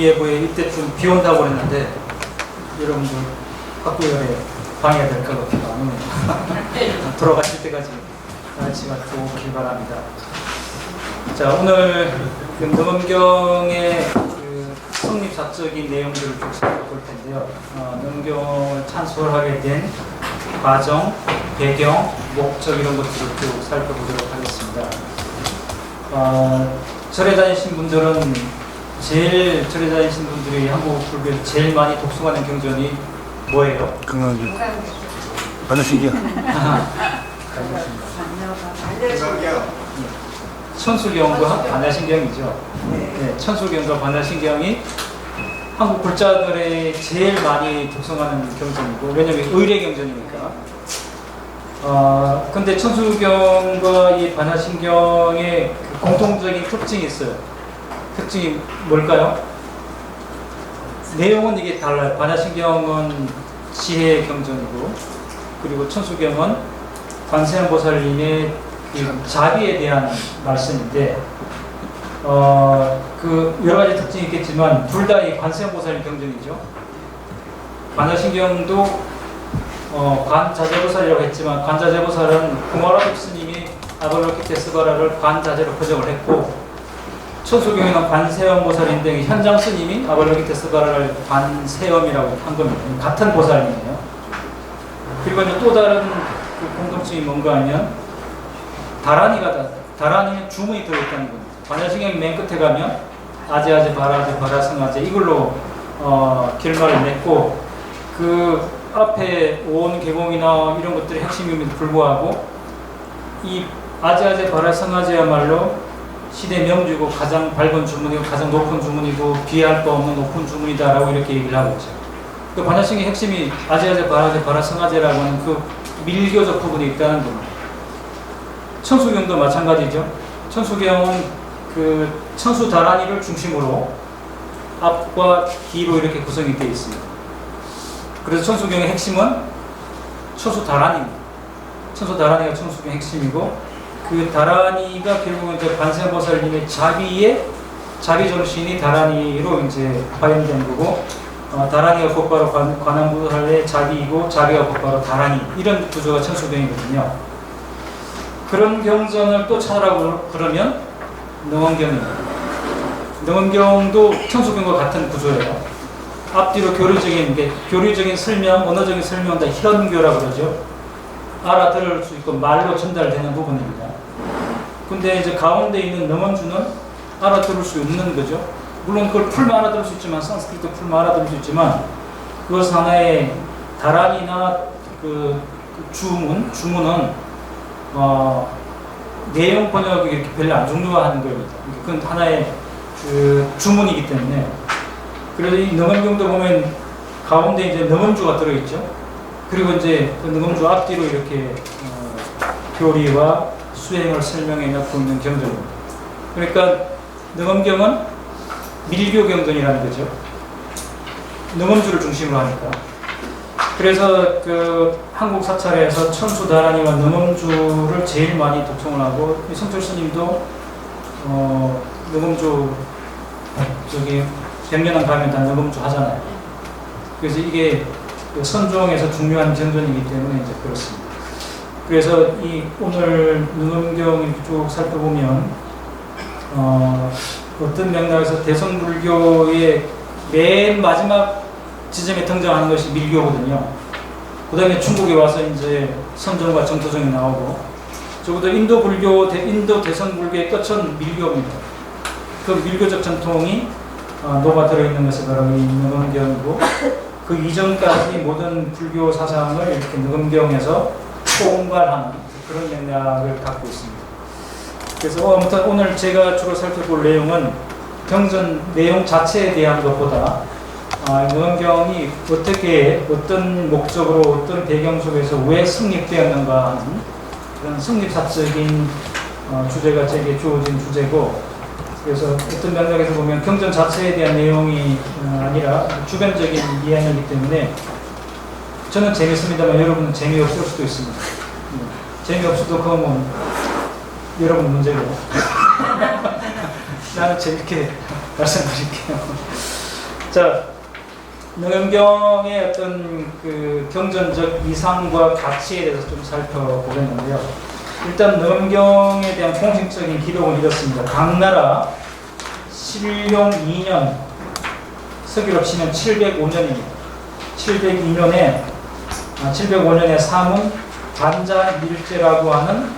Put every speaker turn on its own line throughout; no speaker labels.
일기예보에 이때쯤 비 온다고 그랬는데 여러분들 학구열에 방해가 될까봐 비가 안 오네요. 돌아가실 때까지 날씨가 좋길 바랍니다. 자, 오늘 그 능엄경의 그 성립사적인 내용들을 쭉 살펴볼 텐데요. 능엄경을 찬송하게 된 과정, 배경, 목적 이런 것들을 쭉 살펴보도록 하겠습니다. 절에 다니신 분들은 절에 다니신 분들이 한국 불교에서 제일 많이 독송하는 경전이 뭐예요?
건강기. 반야신경.
천수경과 반야신경이죠. 네, 천수경과 반야신경이 한국 불자들의 제일 많이 독송하는 경전이고, 왜냐하면 의례 경전이니까. 근데 천수경과 이 반야신경의 그 공통적인 특징이 있어요. 특징이 뭘까요? 내용은 이게 달라요. 반야신경은 지혜 경전이고, 그리고 천수경은 관세음보살님의 그 자비에 대한 말씀인데, 그 여러 가지 특징이 있겠지만 둘 다 이 관세음보살님 경전이죠. 반야신경도 관자재보살이라고 했지만, 관자재보살은 구마라섭 스님이 아발로키테스바라를 관자재로 거정을 했고, 천수경에는 관세음보살인데 현장 스님이 아발로키테스바라를 관세음이라고 한 겁니다. 같은 보살이에요. 그리고 이제 또 다른 그 공통점이 뭔가 하면 다란이는 주문이 들어있다는 겁니다. 반야신경 맨 끝에 가면 아제아제 바라제 바라승아제 이걸로 결말을 맺고, 그 앞에 온 계공이나 이런 것들이 핵심임에도 불구하고 이 아제아제 바라승아제야말로 시대 명주고 가장 밝은 주문이고 가장 높은 주문이고 비할 거 없는 높은 주문이다라고 이렇게 얘기를 하고 있죠. 그 반야신경의 핵심이 아제아제 바라제 바라승아제라고 하는 그 밀교적 부분이 있다는 겁니다. 천수경도 마찬가지죠. 천수경은 그 천수다란이를 중심으로 앞과 뒤로 이렇게 구성이 되어 있습니다. 그래서 천수경의 핵심은 천수다란입니다. 천수다란이가 천수경의 핵심이고, 그 다란이가 결국은 이제 관세음보살님의 자비 정신이 다란이로 이제 발현된 거고, 다란이가 곧바로 관음보살의 자비이고, 자비가 곧바로 다란이, 이런 구조가 천수경이거든요. 그런 경전을 또 찾으라고 그러면 능엄경입니다. 능엄경도 천수경과 같은 구조예요. 앞뒤로 교리적인 설명, 언어적인 설명은 다 현교라고 그러죠. 알아들을 수 있고 말로 전달되는 부분입니다. 근데 이제 가운데 있는 능엄주는 알아들을 수 없는 거죠. 물론 그걸 풀만 알아들을 수 있지만, 산스크리트 풀만 알아들을 수 있지만, 그것 하나의 다란이나 그 주문은 내용 번역이 이렇게 별로 안 중요한 겁니다. 그건 하나의 그 주문이기 때문에. 그래서 이 능엄경도 보면 가운데 이제 능엄주가 들어있죠. 그리고 이제 그 능엄주 앞뒤로 이렇게 교리와 수행을 설명해 놓고 있는 경전입니다. 그러니까 능엄경은 밀교 경전이라는 거죠. 능엄주를 중심으로 하니까. 그래서 그 한국 사찰에서 천수다란이와 능엄주를 제일 많이 독송을 하고, 성철 스님도 능엄주 저기 백년한 가면 다 능엄주 하잖아요. 그래서 이게 선종에서 중요한 경전이기 때문에 이제 그렇습니다. 그래서 이 오늘 능엄경 이렇게 쭉 살펴보면 어떤 맥락에서 대성불교의 맨 마지막 지점에 등장하는 것이 밀교거든요. 그 다음에 중국에 와서 이제 선정과 정토정이 나오고, 적어도 인도 대성불교의 끝은 밀교입니다. 그 밀교적 전통이 녹아 들어있는 것이 바로 이 능엄경이고, 그 이전까지 모든 불교 사상을 이렇게 능엄경에서 총괄하는 그런 맥락을 갖고 있습니다. 그래서 아무튼 오늘 제가 주로 살펴볼 내용은 경전 내용 자체에 대한 것보다 능엄경이 어떻게, 어떤 목적으로, 어떤 배경 속에서 왜 성립되었는가 하는 그런 성립사적인 주제가 제게 주어진 주제고, 그래서 어떤 맥락에서 보면 경전 자체에 대한 내용이 아니라 주변적인 이해이기 때문에 저는 재밌습니다만 여러분은 재미없을 수도 있습니다. 재미없어도 그건 뭐 여러분 문제고 나는 재밌게 말씀드릴게요. 자, 능엄경의 어떤 그 경전적 이상과 가치에 대해서 좀 살펴보겠는데요. 일단 능엄경에 대한 공식적인 기록은 이렇습니다. 당나라 신룡 2년, 서기로 치면 705년입니다. 705년에 사문 반자밀제라고 하는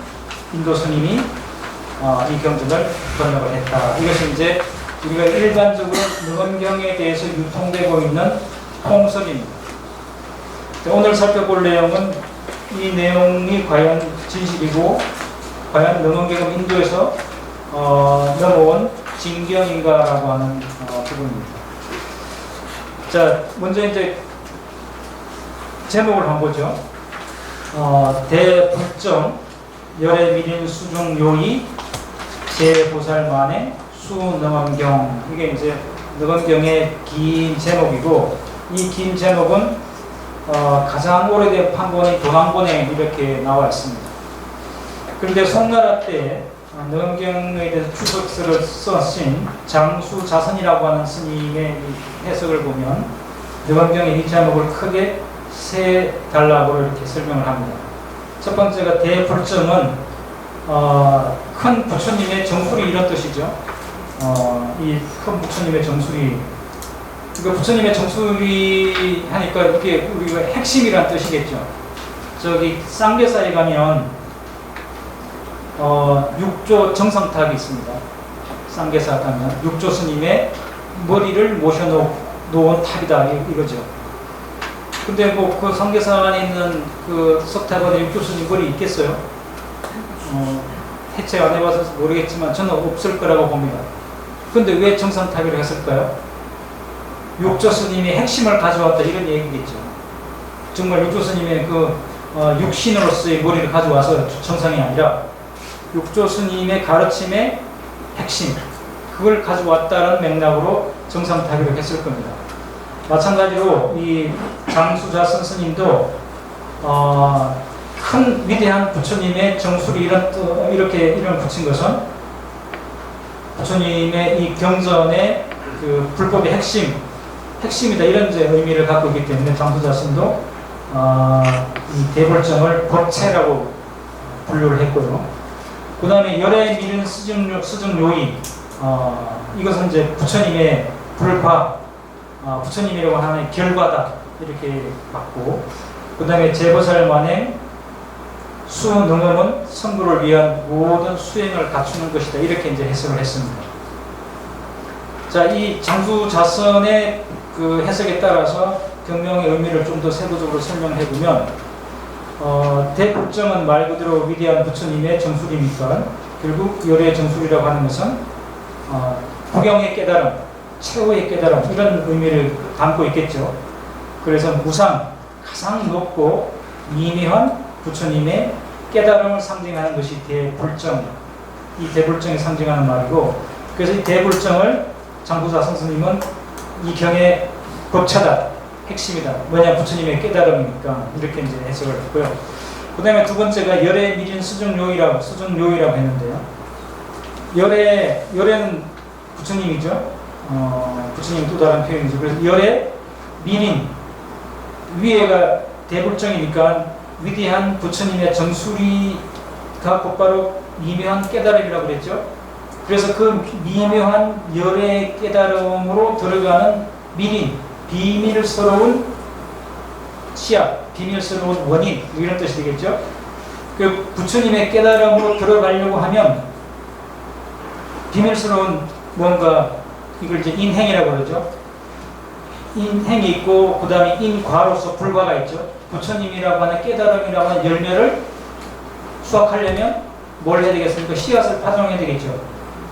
인도 스님이 이 경전을 번역을 했다. 이것이 이제 우리가 일반적으로 능엄경에 대해서 유통되고 있는 통설입니다. 오늘 살펴볼 내용은 이 내용이 과연 진실이고 과연 능엄경은 인도에서 넘어온 진경인가라고 하는 부분입니다. 자, 먼저 이제 제목을 한번 보죠. 대불정 열애미린 수중요의 제보살만의 수능엄경. 이게 이제 능엄경의 긴 제목이고, 이 긴 제목은 가장 오래된 판본이 도난본에 이렇게 나와 있습니다. 그런데 송나라 때 능엄경에 대해서 추석서를 쓰신 장수자선이라고 하는 스님의 해석을 보면 능엄경의 이 제목을 크게 세 단락으로 이렇게 설명을 합니다. 첫 번째가 대불정은 큰 부처님의 정수리 이런 뜻이죠. 이 큰 부처님의 정수리, 그러니까 부처님의 정수리 하니까 이게 우리가 핵심이란 뜻이겠죠. 저기 쌍계사에 가면 육조 정상탑이 있습니다. 쌍계사 가면 육조 스님의 머리를 모셔놓은 탑이다 이거죠. 근데 뭐 그 쌍계사 안에 있는 그 석탑 안에 육조 스님 머리 있겠어요? 해체 안 해봐서 모르겠지만 저는 없을 거라고 봅니다. 근데 왜 정상탑이라고 했을까요? 육조 스님이 핵심을 가져왔다 이런 얘기겠죠. 정말 육조 스님의 그 육신으로서의 머리를 가져와서 정상이 아니라 육조 스님의 가르침의 핵심, 그걸 가져왔다는 맥락으로 정상탑이라고 했을 겁니다. 마찬가지로 이 장수자선 스님도 큰 위대한 부처님의 정수리 이런 붙인 것은 부처님의 이 경전의 그 불법의 핵심이다 이런 이제 의미를 갖고 있기 때문에 장수자선도 이 대불정을 법체라고 분류를 했고요. 그 다음에 열애미른 수정요의, 이것은 이제 부처님의 불파, 부처님이라고 하는 결과다 이렇게 봤고, 그 다음에 제보살만의 수능엄은 성부를 위한 모든 수행을 갖추는 것이다 이렇게 이제 해석을 했습니다. 자, 이 장수자선의 그 해석에 따라서 경명의 의미를 좀 더 세부적으로 설명해 보면, 대불정은 말 그대로 위대한 부처님의 정수리니까 결국 열애의 정수리라고 하는 것은 구경의 깨달음, 최후의 깨달음 이런 의미를 담고 있겠죠. 그래서 무상, 가장 높고 미묘한 부처님의 깨달음을 상징하는 것이 대불정, 이 대불정이 상징하는 말이고, 그래서 이 대불정을 장수자선 스님은 이 경의 법차다, 핵심이다. 뭐냐, 부처님의 깨달음이니까 이렇게 이제 해석을 했고요. 그 다음에 두 번째가 열애미린 수중요의라고 했는데요. 열애는 부처님이죠. 부처님 또 다른 표현이죠. 그래서 열애미린, 위에가 대불정이니까 위대한 부처님의 정수리가 곧바로 미묘한 깨달음이라고 그랬죠. 그래서 그 미묘한 열의 깨달음으로 들어가는 미린, 비밀스러운 씨앗, 비밀스러운 원인 이런 뜻이 되겠죠. 그 부처님의 깨달음으로 들어가려고 하면 비밀스러운 뭔가, 이걸 이제 인행이라고 그러죠. 인행이 있고 그 다음에 인과로서 불과가 있죠. 부처님이라고 하는 깨달음이라고 하는 열매를 수확하려면 뭘 해야 되겠습니까? 씨앗을 파종해야 되겠죠.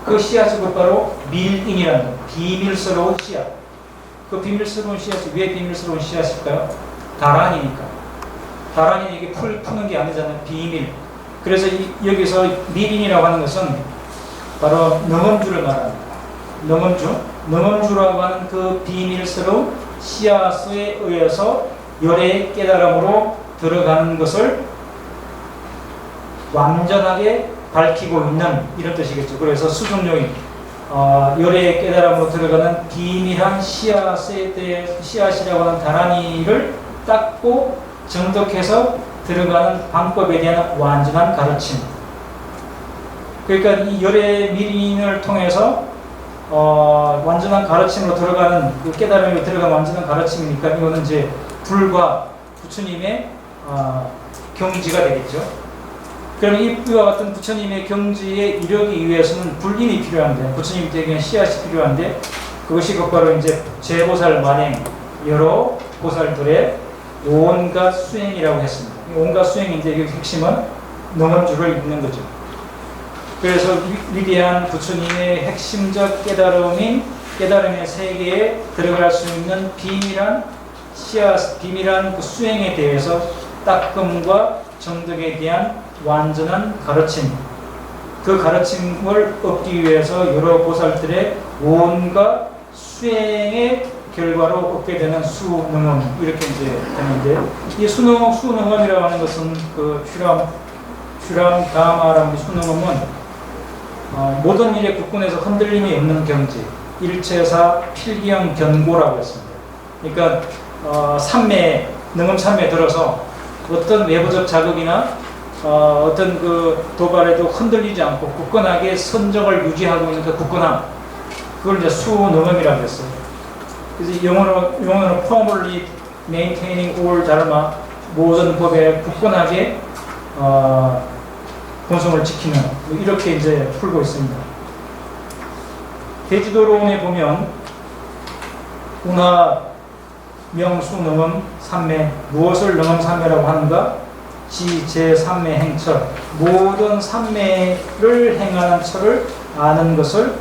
그 씨앗이 곧바로 밀인이라는 비밀스러운 씨앗. 그 비밀스러운 씨앗이 왜 비밀스러운 씨앗일까요? 다란이니까. 다란이 이게 푸는 게 아니잖아요. 비밀. 그래서 여기서 밀인이라고 하는 것은 바로 능엄주를 말합니다. 능엄주라고 하는 그 비밀스러운 씨앗에 의해서 열애의 깨달음으로 들어가는 것을 완전하게 밝히고 있는 이런 뜻이겠죠. 그래서 수중요의, 열의 깨달음으로 들어가는 비밀한 씨앗이라고 하는 다라니를 닦고 정독해서 들어가는 방법에 대한 완전한 가르침. 그러니까 이 열의 미린을 통해서 완전한 가르침으로 들어가는 그 깨달음으로 들어가는 완전한 가르침이니까 이거는 이제 불과 부처님의 경지가 되겠죠. 그러면 이와 같은 부처님의 경지에 이르기 위해서는 불인이 필요한데, 부처님에게 씨앗이 필요한데, 그것이 곧바로 이제 제보살 만행 여러 보살들의 온갖 수행이라고 했습니다. 온갖 수행인데 그 핵심은 능엄주를 잇는 거죠. 그래서 위대한 부처님의 핵심적 깨달음인 깨달음의 세계에 들어갈 수 있는 비밀한 씨앗, 비밀한 그 수행에 대해서 닦음과 정덕에 대한 완전한 가르침, 그 가르침을 얻기 위해서 여러 보살들의 온갖 수행의 결과로 얻게 되는 수능엄, 이렇게 이제 되는데, 이 수능엄이라고 하는 것은 그 슈람다마라는 수능엄은 모든 일의 국군에서 흔들림이 없는 경지, 일체사 필기형 견고라고 했습니다. 그러니까 능엄 삼매에 들어서 어떤 외부적 자극이나 어떤 그 도발에도 흔들리지 않고 굳건하게 선정을 유지하고 있는 그 굳건함, 그걸 이제 수능엄이라고 했어요. 그래서 영어로 firmly maintaining all dharma, 모든 법에 굳건하게 본성을 지키는, 이렇게 이제 풀고 있습니다. 대지도론에 보면 운하 명수 능엄 삼매, 무엇을 능엄 삼매라고 하는가? 지, 제, 삼매, 행철, 모든 삼매를 행하는 철을 아는 것을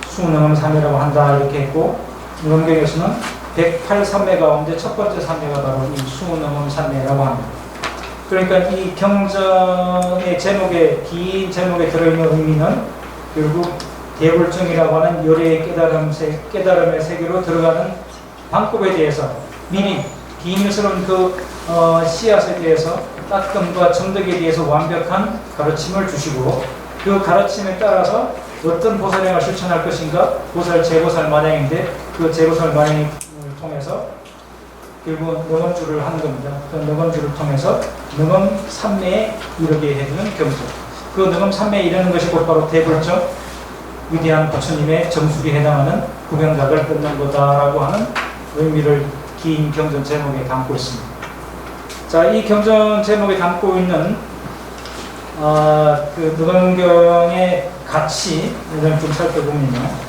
수능엄 삼매라고 한다, 이렇게 했고, 능엄경에서는 108삼매 가운데 첫 번째 삼매가 바로 이 수능엄 삼매라고 합니다. 그러니까 이 경전의 제목에, 긴 제목에 들어있는 의미는 결국 대불증이라고 하는 열의 깨달음의 세계로 들어가는 방법에 대해서 미리 비밀스러운 그 씨앗에 대해서 닦음과 정덕에 대해서 완벽한 가르침을 주시고, 그 가르침에 따라서 어떤 보살행을 실천할 것인가, 제보살 만행인데 그 제보살 만행을 통해서 결국 능엄주를 하는 겁니다. 그 능엄주를 통해서 능엄 삼매에 이르게 해주는 경전. 그 능엄 삼매에 이르는 것이 곧바로 대불증, 위대한 부처님의 정수리에 해당하는 구경각을 끊는 거다라고 하는 의미를 긴 경전 제목에 담고 있습니다. 자, 이 경전 제목에 담고 있는 그 능엄경의 가치, 이런 좀 살펴보면요.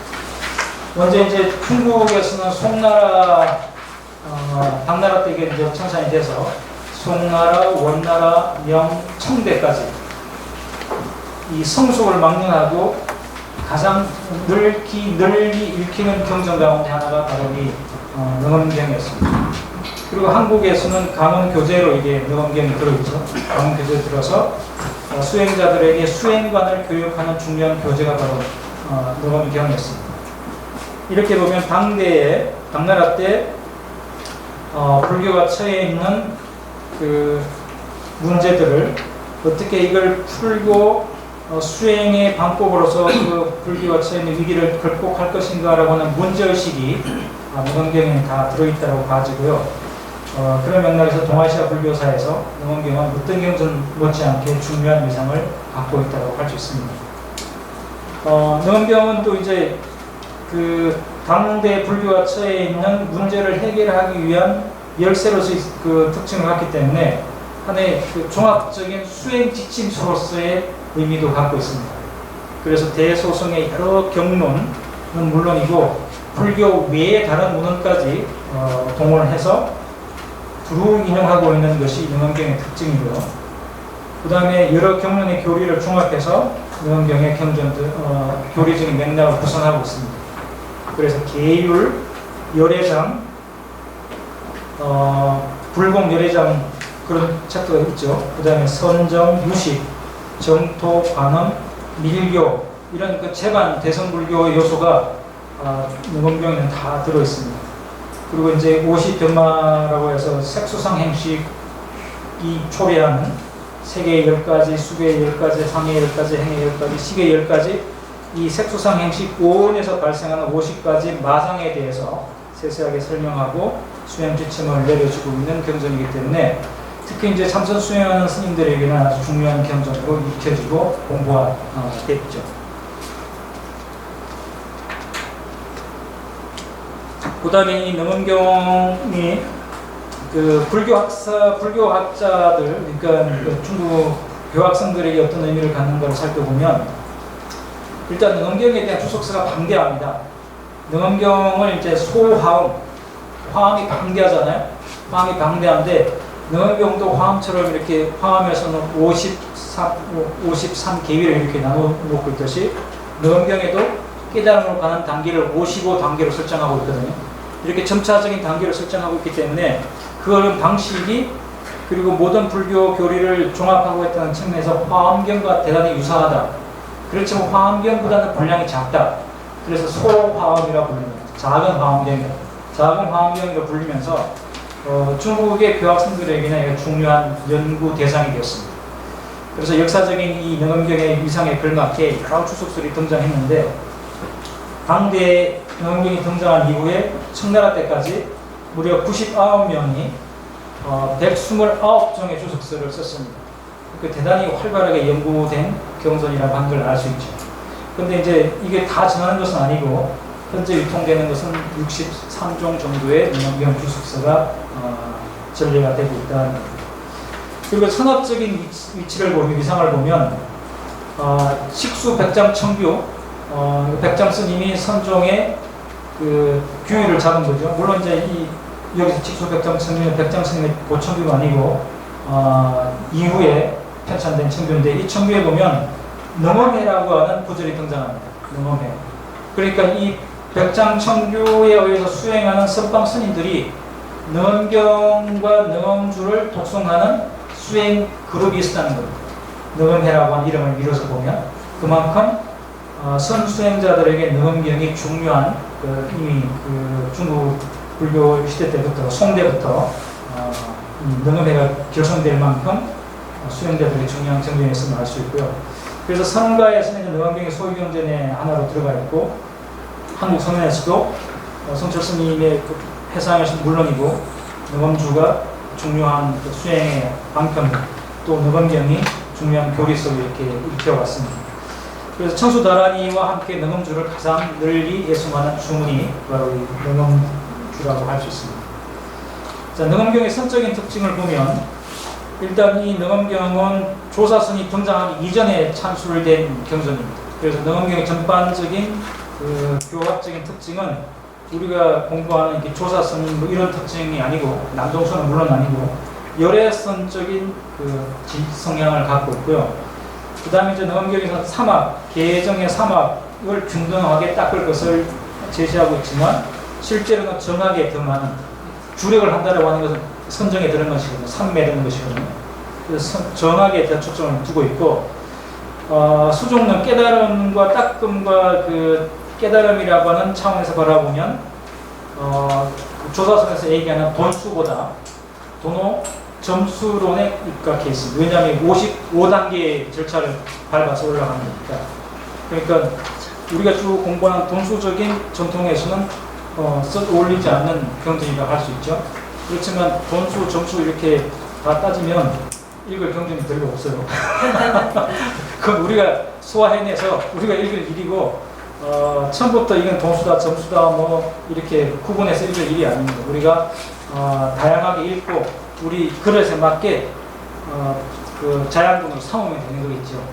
먼저 이제 중국에서는 송나라, 당나라 때 이게 이제 청산이 돼서 송나라, 원나라, 명, 청대까지 이 성속을 막론하고 가장 널리 읽히는 경전 가운데 하나가 바로 이 능엄경이었습니다. 그리고 한국에서는 강원교재로 이게 능엄경이 들어있죠. 강원교재에 들어서 수행자들에게 수행관을 교육하는 중요한 교재가 바로 능엄경이었습니다. 이렇게 보면 당대에, 당나라 때 불교가 처해 있는 그 문제들을 어떻게 이걸 풀고 수행의 방법으로서 그 불교가 처해 있는 위기를 극복할 것인가라고 하는 문제의식이 능엄경에 다 들어있다고 봐지고요. 그런 맥락에서 동아시아 불교사에서 능엄경은 어떤 경전 못지않게 중요한 위상을 갖고 있다고 할 수 있습니다. 능엄경은 또 이제 그 당대 불교가 처해 있는 문제를 해결하기 위한 열쇠로서 그 특징을 갖기 때문에 하나의 그 종합적인 수행 지침서로서의 의미도 갖고 있습니다. 그래서 대소성의 여러 경론은 물론이고 불교 외의 다른 문헌까지 동원해서 두루 인용하고 있는 것이 능엄경의 특징이고요. 그 다음에 여러 경론의 교리를 종합해서 능엄경의 교리적인 맥락을 구성하고 있습니다. 그래서 계율, 열애장, 불공 열애장 그런 책도가 있죠. 그 다음에 선정, 유식, 정토, 관음, 밀교 이런 그 재반 대성불교의 요소가 능엄경에는 다 들어 있습니다. 그리고 이제 50변마라고 해서 색수상 행식이 초래하는 세계의 10가지, 수계의 10가지, 상의 10가지, 행의 10가지, 시계의 10가지 이 색수상 행식 5원에서 발생하는 50가지 마상에 대해서 세세하게 설명하고 수행 지침을 내려주고 있는 경전이기 때문에 특히 이제 참선 수행하는 스님들에게는 아주 중요한 경전으로 익혀지고 공부됐죠. 그 다음에 이 능엄경이 그 불교학자들, 그러니까 그 중국 교학생들에게 어떤 의미를 갖는가를 살펴보면 일단 능엄경에 대한 주석서가 방대합니다. 능엄경을 이제 소화음, 화음이 방대하잖아요. 화음이 방대한데 능엄경도 화음처럼 이렇게 화음에서는 53계위를 이렇게 나눠놓고 있듯이 능엄경에도 깨달음으로 가는 단계를 55단계로 설정하고 있거든요. 이렇게 점차적인 단계로 설정하고 있기 때문에 그런 방식이 그리고 모든 불교 교리를 종합하고 있다는 측면에서 화엄경과 대단히 유사하다. 그렇지만 화엄경보다는 분량이 작다. 그래서 소화엄이라고 부릅니다. 작은 화엄경이다. 작은 화엄경으로 불리면서 중국의 교학생들에게는 중요한 연구 대상이 되었습니다. 그래서 역사적인 이 능엄경의 위상에 걸맞게 여러 주석술이 등장했는데 당대 능엄경이 등장한 이후에 청나라 때까지 무려 99명이 129종의 주석서를 썼습니다. 그 대단히 활발하게 연구된 경전이라고 하는 걸 알 수 있죠. 그런데 이제 이게 다 전하는 것은 아니고 현재 유통되는 것은 63종 정도의 능엄경 주석서가 전례가 되고 있다는 겁니다. 그리고 선업적인 위치를 보면, 위상을 보면 식수 백장청규, 백장 스님이 선종의 그 규율을 잡은 거죠. 물론 이제 여기서 식수 백장 스님은 백장 스님의 고청규가 아니고 이후에 편찬된 청규인데 이 청규에 보면 능엄회라고 하는 구절이 등장합니다. 능엄회. 그러니까 이 백장 청규에 의해서 수행하는 선방 스님들이 능엄경과 능엄주를 독송하는 수행 그룹이 있었다는 겁니다. 능엄회라고 하는 이름을 밀어서 보면 그만큼 선수행자들에게 능엄경이 중요한 이미 중국 불교 시대 때부터 송대부터 능엄회가 결성될 만큼 수행자들이 중요한 경전이었음을 알 수 있고요. 그래서 성가에서는 능엄경이 소유경전의 하나로 들어가 있고 한국 성현에서도 성철 스님의 그 회상에서는 물론이고 능엄주가 중요한 수행의 방편 또 능엄경이 중요한 교리서로 이렇게 익혀왔습니다. 그래서 청수다라니와 함께 능엄주를 가장 널리 예수하는 주문이 바로 이 능엄주라고 할 수 있습니다. 자, 능엄경의 선적인 특징을 보면 일단 이 능엄경은 조사선이 등장하기 이전에 찬술된 경전입니다. 그래서 능엄경의 전반적인 그 교학적인 특징은 우리가 공부하는 조사선 뭐 이런 특징이 아니고 남동선은 물론 아니고 열애선적인 그 성향을 갖고 있고요. 그 다음에 이제 능엄경에서 사막, 개정의 사막을 균등하게 닦을 것을 제시하고 있지만 실제로는 정하게 더 많은 주력을 한다고 하는 것은 선정에 드는 것이거든요. 산매에 드는 것이거든요. 그래서 정하게 더 초점을 두고 있고 수종는 깨달음과 닦음과 그 깨달음이라고 하는 차원에서 바라보면 조사선에서 얘기하는 돈수보다 도노 점수론에 입각해 있습니다. 왜냐하면 55단계의 절차를 밟아서 올라가는 거니까. 그러니까 우리가 쭉 공부하는 돈수적인 전통에서는 어울리지 않는 경전이라고 할 수 있죠. 그렇지만 돈수, 점수 이렇게 다 따지면 읽을 경전이 별로 없어요. 그건 우리가 소화해내서 우리가 읽을 일이고 처음부터 이건 돈수다, 점수다 뭐 이렇게 구분해서 읽을 일이 아닙니다. 우리가 다양하게 읽고 우리 그릇에 맞게 그 자양분으로 삼으면 되는 거겠죠.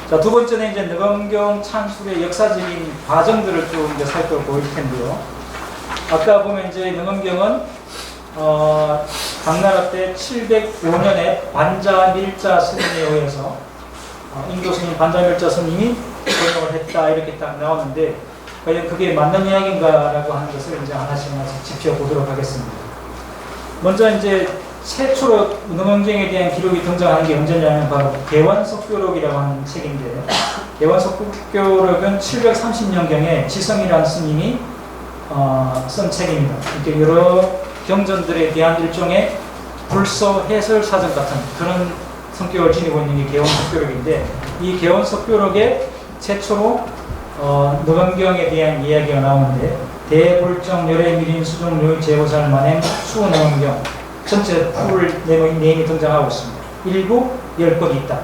자, 두 번째는 이제 능엄경 찬술의 역사적인 과정들을 좀 이제 살펴볼 텐데요. 아까 보면 이제 능엄경은 당나라 때 705년에 반자밀자 스님에 의해서 인도 스님 반자밀자 스님이 번역을 했다 이렇게 딱 나오는데 과연 그게 맞는 이야기인가라고 하는 것을 이제 하나씩 짚어보도록 하겠습니다. 먼저 이제 최초로 능엄경에 대한 기록이 등장하는 게 언제냐면 바로 개원석교록이라고 하는 책인데요. 개원석교록은 730년경에 지성이라는 스님이 쓴 책입니다. 이렇게 여러 경전들에 대한 일종의 불서 해설 사전 같은 그런 성격을 지니고 있는 게 개원석교록인데 이 개원석교록에 최초로 너건경에 대한 이야기가 나오는데 대불정 열애미린 수종료의 제보살 만행 수너건경 전체 풀 네임이 등장하고 있습니다. 일부 10곡이 있다.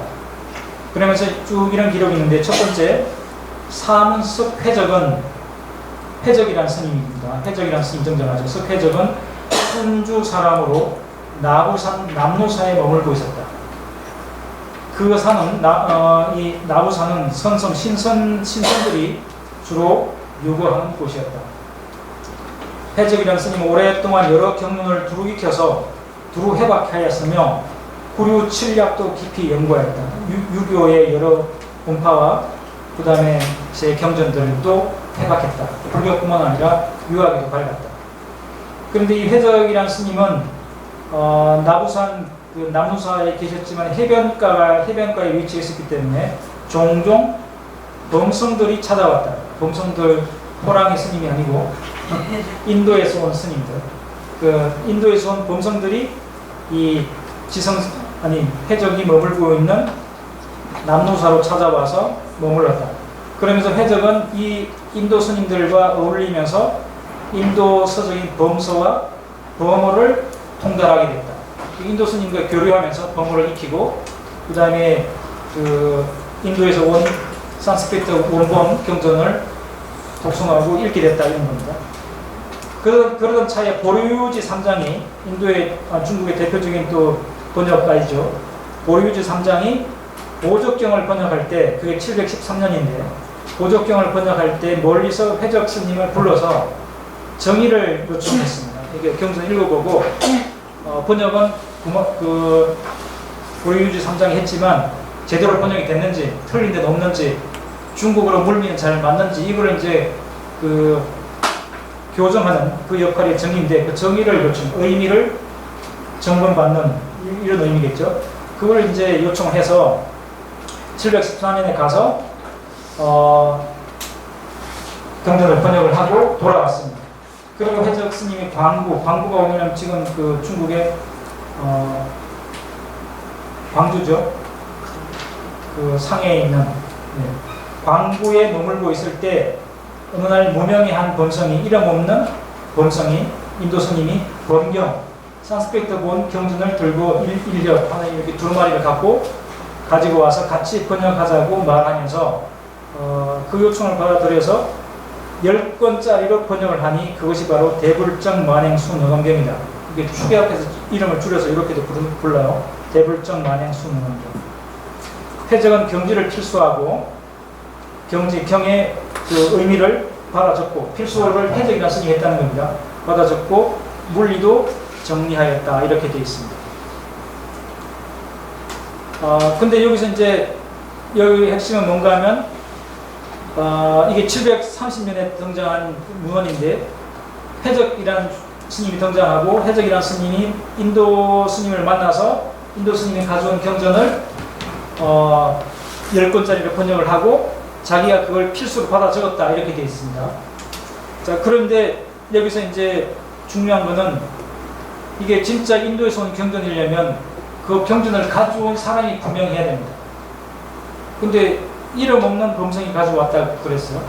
그러면서 쭉 이런 기록이 있는데 첫 번째 사문석 회적은 회적이란 스님입니다. 회적이란 스님 등장하죠. 석회적은 순주 사람으로 나부산 남노사에 머물고 있었다. 그 산은 이 나부산은 선섬 신선들이 주로 유거하는 곳이었다. 회적이란 스님은 오랫동안 여러 경륜을 두루 익혀서 두루 해박하였으며 구류 칠략도 깊이 연구하였다. 유교의 여러 분파와 그 다음에 제 경전들도 해박했다. 불교뿐만 아니라 유학에도 밝았다. 그런데 이 회적이란 스님은 나부산 그 남노사에 계셨지만 해변가에 위치했었기 때문에 종종 범성들이 찾아왔다. 범성들 호랑이 스님이 아니고 인도에서 온 스님들. 그 인도에서 온 범성들이 이 회적이 머물고 있는 남노사로 찾아와서 머물렀다. 그러면서 회적은 이 인도 스님들과 어울리면서 인도 서적인 범서와 범어를 통달하게 됐다. 인도 스님과 교류하면서 범어를 익히고 그 다음에 그 인도에서 온 산스크리트 원본 경전을 독송하고 읽게 됐다 이런 겁니다. 그러던 차에 보류지 3장이 중국의 대표적인 또 번역가이죠. 보류지 3장이 보적경을 번역할 때 그게 713년인데 보적경을 번역할 때 멀리서 회적 스님을 불러서 정의를 요청했습니다. 이게 경전 읽어보고 번역은 그 보류지 3장이 했지만 제대로 번역이 됐는지 틀린 데도 없는지 중국어로 물면 잘 맞는지 이걸 이제 그 교정하는 그 역할이 정의인데 그 정의를 의미를 점검받는 이런 의미겠죠. 그걸 이제 요청해서 714년에 가서 경전을 번역을 하고 돌아왔습니다. 그리고 회적 스님이 광구가 오면 지금 그 중국의 광주죠. 그 상해에 있는 광구에 머물고 있을 때 어느 날 무명의 한 범성이 이름 없는 범성이 인도 스님이 범경 산스크리트 본 경전을 들고 하나 이렇게 두루마리를 가지고 와서 같이 번역하자고 말하면서 그 요청을 받아들여서 10권짜리로 번역을 하니 그것이 바로 대불정 만행수 너건경이다. 이게 축에 앞에서 이름을 줄여서 이렇게도 불러요. 대불정 만행수 너건경. 회적은 경지를 필수하고 경의 그 의미를 받아 적고 필수를 회적이라는 스님이 했다는 겁니다. 받아 적고 물리도 정리하였다 이렇게 되어 있습니다. 근데 여기서 이제 여기 핵심은 뭔가 하면 이게 730년에 등장한 문헌인데 회적이라는 스님이 등장하고 회적이라는 스님이 인도 스님을 만나서 인도 스님이 가져온 경전을 10권짜리로 번역을 하고 자기가 그걸 필수로 받아 적었다 이렇게 되어 있습니다. 자, 그런데 여기서 이제 중요한 거는 이게 진짜 인도에서 온 경전이려면 그 경전을 가져온 사람이 분명해야 됩니다. 근데 이름 없는 범성이 가져왔다고 그랬어요.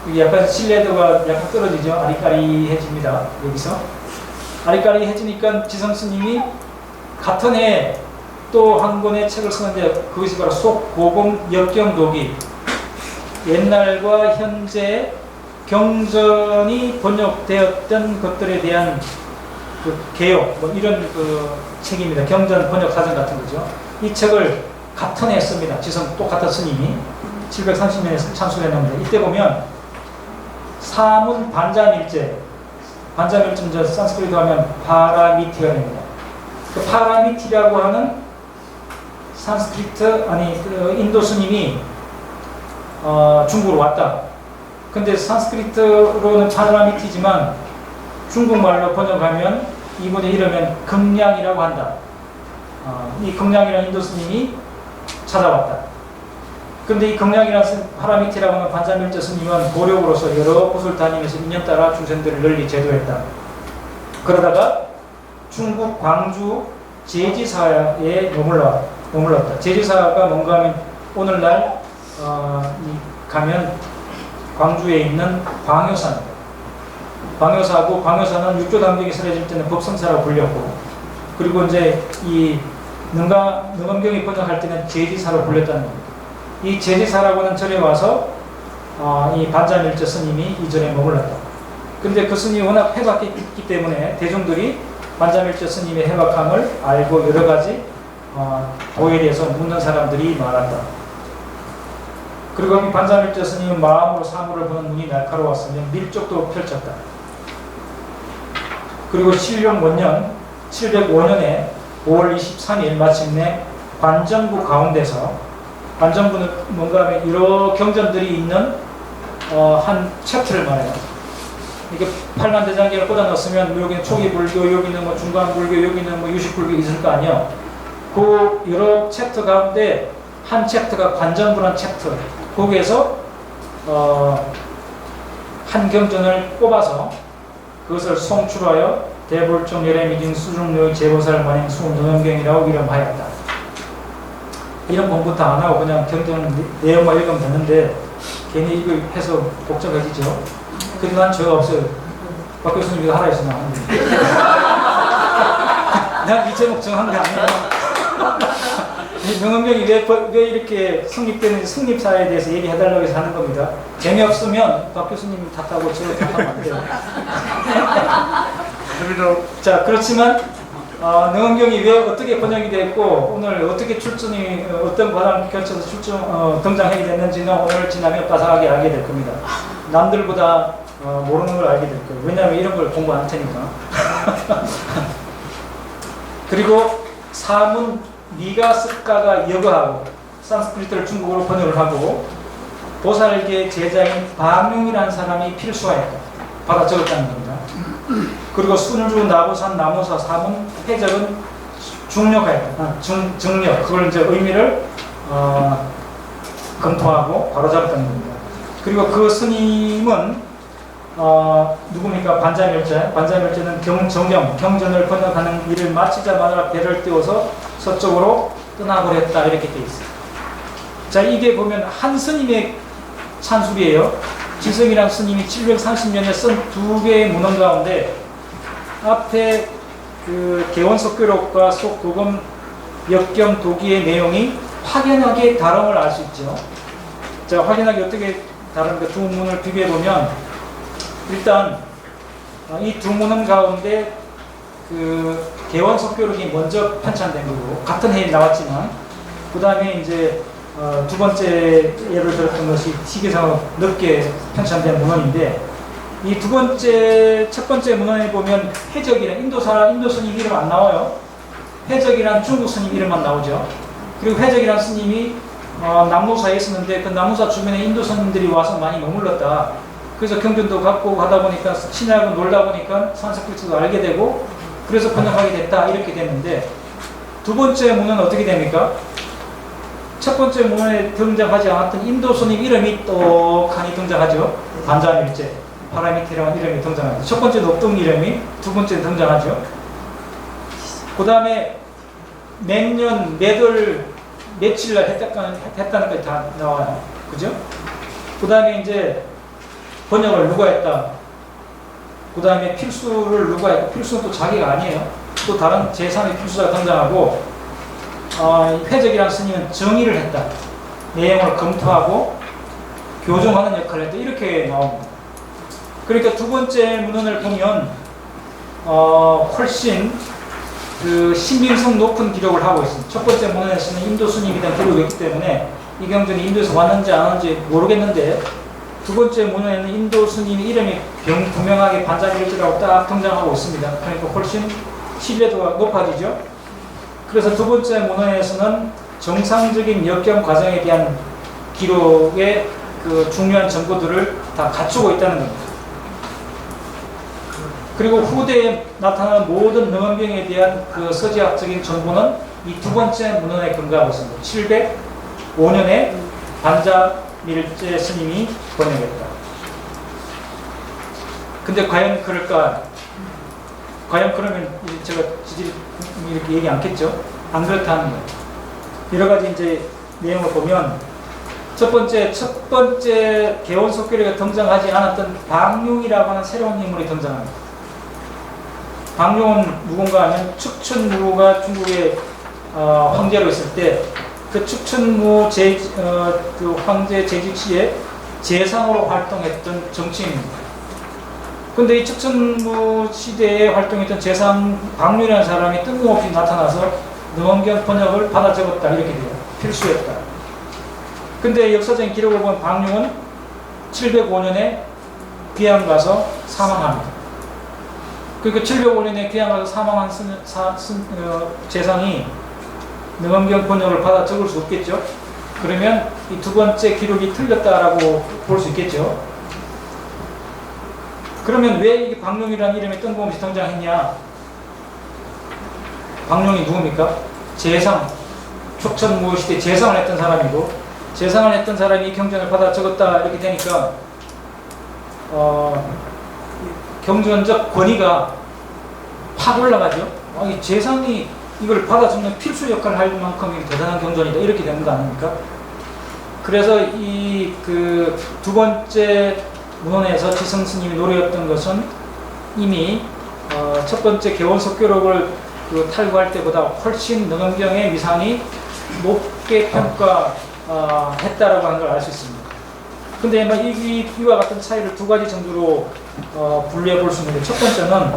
이게 약간 신뢰도가 약간 떨어지죠. 아리까리해집니다. 여기서 아리까리해지니까 지성 스님이 같은 해 또 한 권의 책을 쓰는데 그것이 바로 속고공 역경도기 옛날과 현재 경전이 번역되었던 것들에 대한 그 개요 뭐 이런 그 책입니다. 경전 번역 사전 같은 거죠. 이 책을 같은 해 씁니다. 지성 똑같은 스님이 730년에 참수했는데 이때 보면 사문 반자밀제 반자밀제 산스크리트 하면 파라미티가 됩니다. 그 파라미티라고 하는 산스크리트 그 인도 스님이 중국으로 왔다. 근데 산스크리트로는 파라미티지만 중국말로 번역하면 이분의 이름은 극량이라고 한다. 이 극량이라는 인도 스님이 찾아왔다. 근데 이 극량이라는 파라미티라고 하는 반자밀제 스님은 고력으로서 여러 곳을 다니면서 인연따라 중생들을 널리 제도했다. 그러다가 중국 광주 제지사에 머물렀다. 제지사가 뭔가 하면 오늘날 이 가면 광주에 있는 광효사입니다. 광효사고, 광효사는 육조당정이 쓰러질 때는 법성사라고 불렸고, 그리고 이제 이 능엄경이 번역할 때는 제지사로 불렸다는 겁니다. 이 제지사라고 하는 절에 와서 이 반자밀저 스님이 이 절에 머물렀다. 근데 그 스님이 워낙 해박했기 때문에 대중들이 반자밀저 스님의 해박함을 알고 여러 가지 도에 대해서 묻는 사람들이 많았다. 그리고 이 반자밀저 스님은 마음으로 사물을 보는 눈이 날카로웠으며 밀족도 펼쳤다. 그리고 신령 원년 705년에 5월 23일 마침내 관정부 가운데서, 관정부는 뭔가 하면 여러 경전들이 있는 한 챕터를 말해요. 이게 8만 대장경을 꽂아 넣었으면 여기는 초기 불교, 여기는 뭐 중간 불교, 여기는 뭐 유식 불교 있을 거 아니에요. 그 여러 챕터 가운데 한 챕터가 관정부란 챕터. 거기에서 한 경전을 뽑아서 그것을 송출하여 대불종 열애미징 수중료의 제보살 만행 수능엄경이라고 이름하였다. 이런 공부 다 안 하고 그냥 경전 내용만 읽으면 되는데 괜히 이거 해서 복잡해지죠. 근데 난 죄가 없어요. 박 교수님 이거 하라 했으면 안 돼. 난 이 제목 정한 게 아니야. 능엄경이 왜 이렇게 성립되는지 성립사에 대해서 얘기해달라고 해서 하는 겁니다. 재미없으면 박 교수님이 탓하고 저 탓하면 안 돼요. 자, 그렇지만 능엄경이 왜 어떻게 번역이 됐고 오늘 어떻게 출전이 어떤 과정 겹쳐서 등장하게 됐는지는 오늘 지나면 빠삭하게 알게 될 겁니다. 남들보다 모르는 걸 알게 될 거예요. 왜냐하면 이런 걸 공부 안 할 테니까. 그리고 사문 니가스카가 여거하고 산스크리트를 중국어로 번역을 하고 보살계 제자인 방룡이라는 사람이 필수하였다. 받아 적었다는 겁니다. 그리고 순주 나부산 나무사 사문 해적은 중력하였다. 중력 그걸 이제 의미를 검토하고 바로 잡았다는 겁니다. 그리고 그 스님은 누굽니까? 반자멸자는 경전을 번역하는 일을 마치자마자 배를 띄워서 서쪽으로 떠나버렸다 이렇게 되어 있어요. 자, 이게 보면 한 스님의 찬술이에요. 지성이라는 스님이 730년에 쓴 두 개의 문헌 가운데 앞에 그 개원석교록과 속도금 역경 도기의 내용이 확연하게 다름을 알 수 있죠. 자, 확연하게 어떻게 다른가 두 문을 비교해 보면 일단 이 두 문헌 가운데 그 개원석교록이 먼저 편찬된 거고 같은 해에 나왔지만 그 다음에 이제 두 번째 예를 들었던 것이 시기상으로 늦게 편찬된 문헌인데 이 첫 번째 문헌에 보면 해적이란 인도 스님 이름 안 나와요. 해적이란 중국 스님 이름만 나오죠. 그리고 해적이란 스님이 남노사에 있었는데 그 남노사 주변에 인도 스님들이 와서 많이 머물렀다. 그래서 경전도 갖고 가다 보니까 신약을 놀다 보니까 산스크리트도 알게 되고 그래서 번역하게 됐다 이렇게 됐는데 두 번째 문헌은 어떻게 됩니까? 첫 번째 문헌에 등장하지 않았던 인도 스님 이름이 똑하니 등장하죠. 반자밀제, 파라미티라는 이름이 등장합니다. 첫 번째는 없던 이름이 두 번째 등장하죠. 그 다음에 몇 년, 몇 월, 며칠날 했다는 것이 다 나와요. 그죠? 그 다음에 이제 번역을 누가 했다. 그 다음에 필수를 누가 했다. 필수는 또 자기가 아니에요. 또 다른 제3의 필수가 등장하고 회적이라는 스님은 정의를 했다. 내용을 검토하고 교정하는 역할을 했다. 이렇게 나옵니다. 그러니까 두 번째 문헌을 보면 훨씬 그 신빙성 높은 기록을 하고 있습니다. 첫 번째 문헌에서는 인도 스님에 대한 기록이 있기 때문에 이 경전이 인도에서 왔는지 안 왔는지 모르겠는데 두 번째 문헌에는 인도 스님의 이름이 분명하게 반자밀제라고 딱 등장하고 있습니다. 그러니까 훨씬 신뢰도가 높아지죠. 그래서 두 번째 문헌에서는 정상적인 역경 과정에 대한 기록의 그 중요한 정보들을 다 갖추고 있다는 겁니다. 그리고 후대에 나타나는 모든 능엄경에 대한 그 서지학적인 정보는 이 두 번째 문헌에 근거하고 있습니다. 705년에 반자밀제 스님이 번역했다. 근데 과연 그럴까? 과연 그러면 제가 이렇게 얘기 않겠죠? 안 그렇다는 거예요. 여러 가지 이제 내용을 보면 첫 번째 개원석결에 등장하지 않았던 방룡이라고 하는 새로운 인물이 등장합니다. 방룡은 누군가 하면 축춘무가 중국의 황제로 있을 때 그 축춘무 그 황제 재직 시에 재상으로 활동했던 정치인입니다. 근데 이 축춘무 시대에 활동했던 재상 방룡이라는 사람이 뜬금없이 나타나서 능엄경 번역을 받아 적었다 이렇게 돼요. 필수였다. 근데 역사적인 기록을 보면 방룡은 705년에 귀양 가서 사망합니다. 그러니까 705년에 귀양 가서 사망한 재상이 능엄경 번역을 받아 적을 수 없겠죠. 그러면 이 두 번째 기록이 틀렸다라고 볼 수 있겠죠. 그러면 왜 이 방룡이라는 이름이 뜬금없이 등장했냐? 방룡이 누굽니까? 재상, 촉천무 시대 재상을 했던 사람이고, 재상을 했던 사람이 이 경전을 받아 적었다 이렇게 되니까 경전적 권위가 확 올라가죠. 이 재상이 이걸 받아 적는 필수 역할을 할 만큼 대단한 경전이다 이렇게 되는 거 아닙니까? 그래서 이 그 두 번째 문헌에서 지성 스님이 노래했던 것은 이미 첫 번째 개원석교록을 탈구할 때보다 훨씬 능엄경의 위상이 높게 평가했다라고 하는 걸 알 수 있습니다. 근데 이와 같은 차이를 두 가지 정도로 분류해 볼 수 있는데, 첫 번째는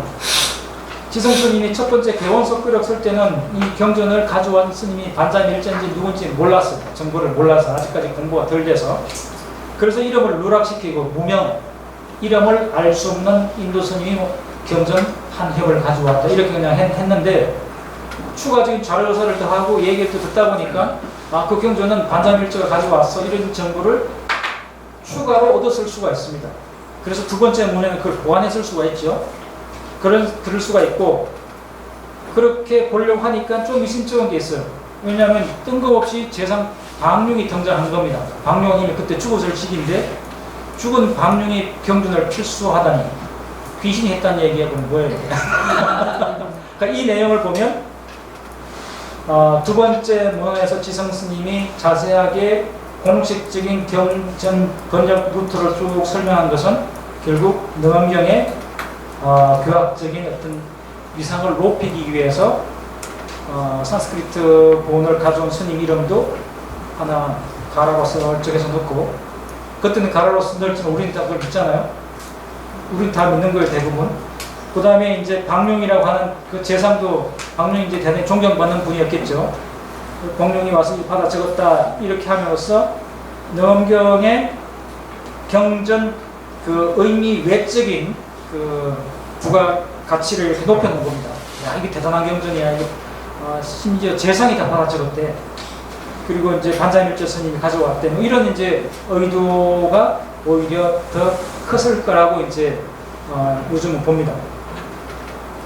지성 스님이 첫 번째 개원석교록 쓸 때는 이 경전을 가져온 스님이 반자밀전인지 누군지 몰랐어요. 정보를 몰라서 아직까지 공부가 덜 돼서. 그래서 이름을 누락시키고 무명, 이름을 알 수 없는 인도 스님이 경전 한 협을 가져왔다 이렇게 그냥 했는데, 추가적인 자료조사를 더 하고 얘기를 또 듣다 보니까 그 경전은 반자밀저가 가져왔어 이런 정보를 추가로 얻었을 수가 있습니다. 그래서 두 번째 문에는 그걸 보완했을 수가 있죠. 그럴 수가 있고, 그렇게 보려고 하니까 좀 의심스러운 게 있어요. 왜냐하면 뜬금없이 재상 방룡이 등장한 겁니다. 방룡은 이미 그때 죽었을 시기인데 죽은 방룡이 경전을 필수하다니 귀신이 했다는 얘기가 뭐예요? 그러니까 이 내용을 보면 두 번째 문헌에서 지성 스님이 자세하게 공식적인 경전 번역 루트를 쭉 설명한 것은 결국 능엄경의 교학적인 어떤 위상을 높이기 위해서 산스크리트 본을 가져온 스님 이름도 하나 가라로스 넓적에서 넣고, 그때는 가라로스 넓지만 우리는 다 그걸 믿잖아요. 우리는 다 믿는 거예요, 대부분. 그 다음에 이제 방룡이라고 하는 그 재상도 방룡이 이제 대단히 존경받는 분이었겠죠. 방룡이 와서 받아 적었다 이렇게 함으로써 능엄경의 경전 그 의미 외적인 그 부가 가치를 이렇게 높여놓은 겁니다. 야, 이게 대단한 경전이야. 이게 심지어 재상이 다 받아 적었대. 그리고 이제 반자밀저 스님이 가져왔대. 뭐 이런 이제 의도가 오히려 더 컸을 거라고 이제 요즘은 봅니다.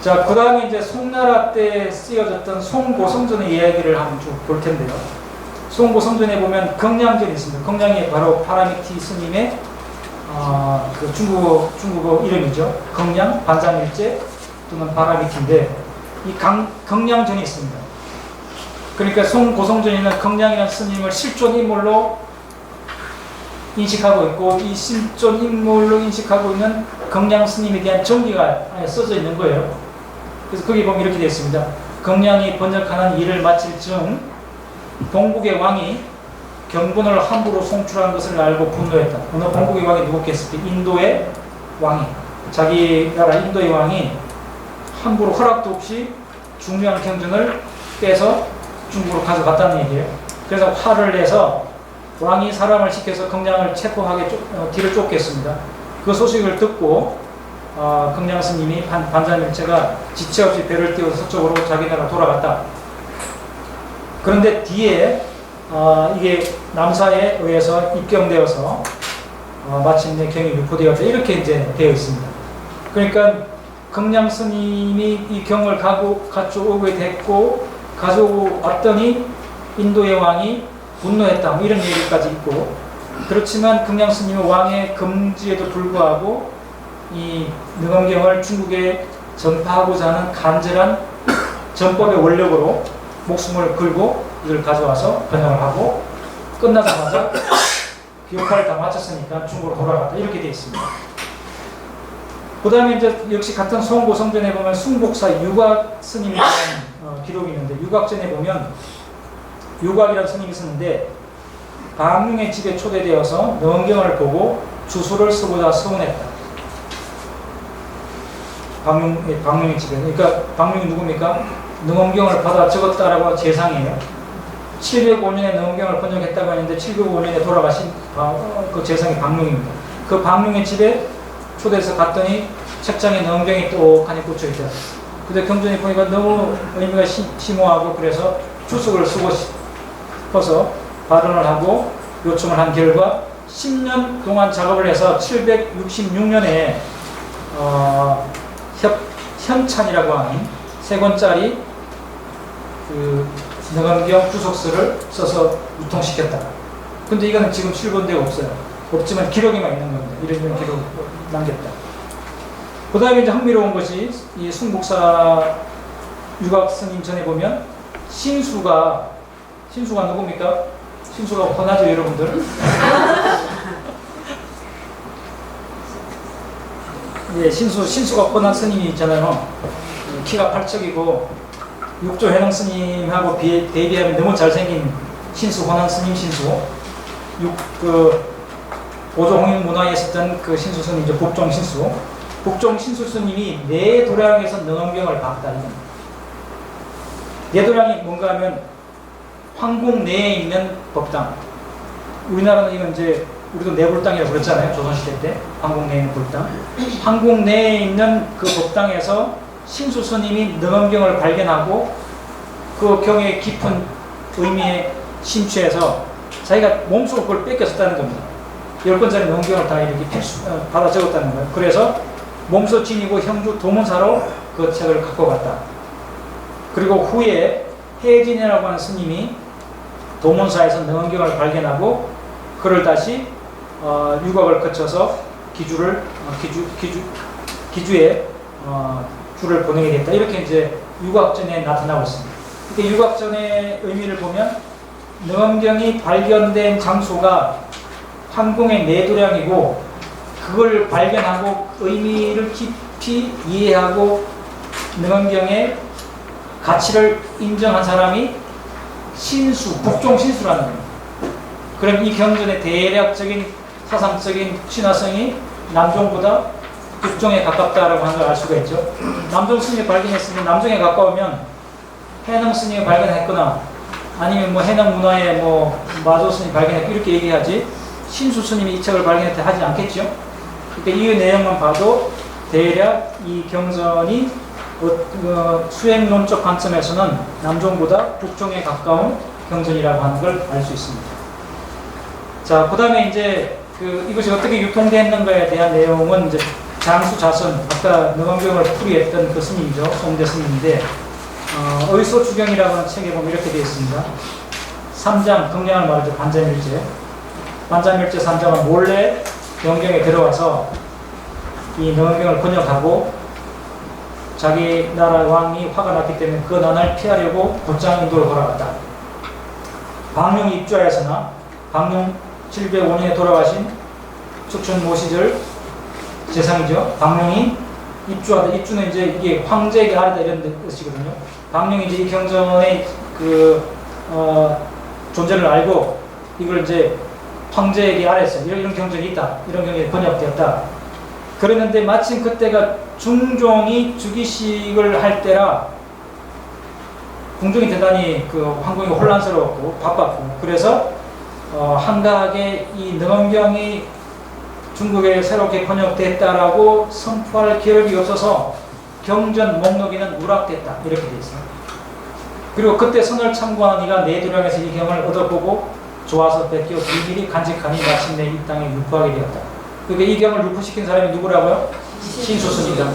자, 그 다음에 이제 송나라 때 쓰여졌던 송고성전의 이야기를 한번 좀 볼 텐데요. 송고성전에 보면 경량전이 있습니다. 경량이 바로 파라미티 스님의 그 중국어 이름이죠. 경량, 반자밀제 또는 파라미티인데, 이 경량전이 있습니다. 그러니까 송고성전에는 경량이라는 스님을 실존 인물로 인식하고 있고, 이 실존 인물로 인식하고 있는 경량 스님에 대한 정기가 써져 있는 거예요. 그래서 거기 보면 이렇게 되어 있습니다. 경량이 번역하는 일을 마칠 즈음 동국의 왕이 경본을 함부로 송출한 것을 알고 분노했다. 어느 동국의 왕이 누구겠을 때 인도의 왕이, 자기 나라 인도의 왕이 함부로 허락도 없이 중요한 경전을 빼서 중국으로 가져갔다는 얘기예요. 그래서 화를 내서 왕이 사람을 시켜서 경량을 체포하게 뒤를 쫓겠습니다. 그 소식을 듣고 경량 스님이 반자밀체가 지체 없이 배를 띄워서 서쪽으로 자기 나라 돌아갔다. 그런데 뒤에 이게 남사에 의해서 입경되어서 마침내 경이 유포되었다 이렇게 이제 되어 있습니다. 그러니까 경량 스님이 이 경을 가져오게 됐고, 가져왔더니 인도의 왕이 분노했다 뭐 이런 얘기까지 있고, 그렇지만 경량 스님은 왕의 금지에도 불구하고 이 능엄경을 중국에 전파하고자 하는 간절한 전법의 원력으로 목숨을 걸고 이걸 가져와서 번역을 하고, 끝나자마자 역할을 다 마쳤으니까 중국으로 돌아갔다 이렇게 되어 있습니다. 그 다음에 이제 역시 같은 송고 성전에 보면 숭복사 유곽 스님이라는 기록이 있는데, 유곽전에 보면 유곽이라는 스님이 있었는데 방룡의 집에 초대되어서 능엄경을 보고 주술을 쓰고자 서운했다. 방룡의 집에. 그러니까 방룡이 누굽니까? 능엄경을 받아 적었다라고 재상이에요. 705년에 능엄경을 번역했다고 하는데 705년에 돌아가신 그 재상이 방룡입니다. 그 방룡의 집에 초대해서 갔더니 책장에 능엄경이 똑하니 꽂혀있다. 근데 경전이 보니까 너무 의미가 심오하고 그래서 주석을 쓰고 싶어서 발언을 하고 요청을 한 결과 10년 동안 작업을 해서 766년에 현찬이라고 하는 3권짜리 그 능엄경 주석서를 써서 유통시켰다. 근데 이거는 지금 출본되어 없어요. 없지만 기록에만 있는 겁니다. 이런 기록 남겼다. 그 다음에 이제 흥미로운 것이 이 숭복사 유곽 스님 전에 보면 신수가 누굽니까? 신수가 뻔하죠, 여러분들? 예, 신수가 뻔한 스님이 있잖아요. 키가 8척이고 육조 해능 스님하고 대비하면 너무 잘생긴 신수 혼한 스님 신수. 오조 홍익 문화에 있었던 그 신수 스님, 이제 북종 신수. 북종 신수 스님이 내도량에서 능엄경을 봤다. 내도량이 뭔가 하면 황궁 내에 있는 법당. 우리나라는 이건 이제 우리도 내불당이라고 그랬잖아요. 조선시대 때 황궁 내에 있는 불당. 황궁 내에 있는 그 법당에서 신수 스님이 능엄경을 발견하고 그 경의 깊은 의미에 심취해서 자기가 몸속으로 그걸 뺏겼었다는 겁니다. 10권짜리 능엄경을 다 이렇게 받아 적었다는 거예요. 그래서 몸소 지니고 형주 도문사로 그 책을 갖고 갔다. 그리고 후에 해진이라고 하는 스님이 도문사에서 능엄경을 발견하고 그를 다시 유곽을 거쳐서 기주에 줄을 보내게 됐다. 이렇게 이제 유곽전에 나타나고 있습니다. 이렇게 유곽전의 의미를 보면 능엄경이 발견된 장소가 황궁의 내도량이고 그걸 발견하고 의미를 깊이 이해하고 능엄경의 가치를 인정한 사람이 북종 신수라는 겁니다. 그럼 이 경전의 대략적인 사상적인 신화성이 남종보다 북종에 가깝다라고 하는 걸 알 수가 있죠. 남종 스님이 발견했으면 남종에 가까우면 해능 스님이 발견했거나 아니면 뭐 해능 문화의 마조 스님이 발견했고 이렇게 얘기하지 신수 스님이 이 책을 발견했다 하지 않겠죠. 그러니까 이 내용만 봐도 대략 이 경전이 수행론적 관점에서는 남종보다 북종에 가까운 경전이라고 하는 걸 알 수 있습니다. 자, 그 다음에 이제 이것이 어떻게 유통됐는가에 대한 내용은 이제 장수자선, 아까 능엄경을 풀이했던 그 스님이죠. 송대 스님인데, 의소주경이라고 하는 책에 보면 이렇게 되어 있습니다. 3장, 경량을 말하죠. 반자밀제. 반자밀제 3장은 몰래 영경에 들어와서 이 능엄경을 번역하고 자기 나라 왕이 화가 났기 때문에 그 난을 피하려고 곧장 인도로 돌아갔다. 방룡이 입주하였으나 방룡 705년에 돌아가신 축춘 모시절 재상이죠. 방룡이 입주하다. 입주는 이제 이게 황제에게 아래다 이런 뜻이거든요. 방룡이 이제 이 경전의 존재를 알고 이걸 이제 황제에게 아래서 이런 경전이 있다. 이런 경전이 번역되었다. 그랬는데 마침 그때가 중종이 즉위식을 할 때라 궁중이 대단히 황궁이 혼란스러웠고 바빴고 그래서 한가하게 이 능엄경이 중국에 새롭게 번역됐다라고 선포할 기력이 없어서 경전 목록에는 누락됐다 이렇게 돼 있어요. 그리고 그때 선을 참고한 이가 내도량에서 이 경을 얻어보고 좋아서 뺏겨 비밀이 간직하니 마침내 이 땅에 유포하게 되었다. 그러니까 이 경을 유포시킨 사람이 누구라고요? 신수선입니다.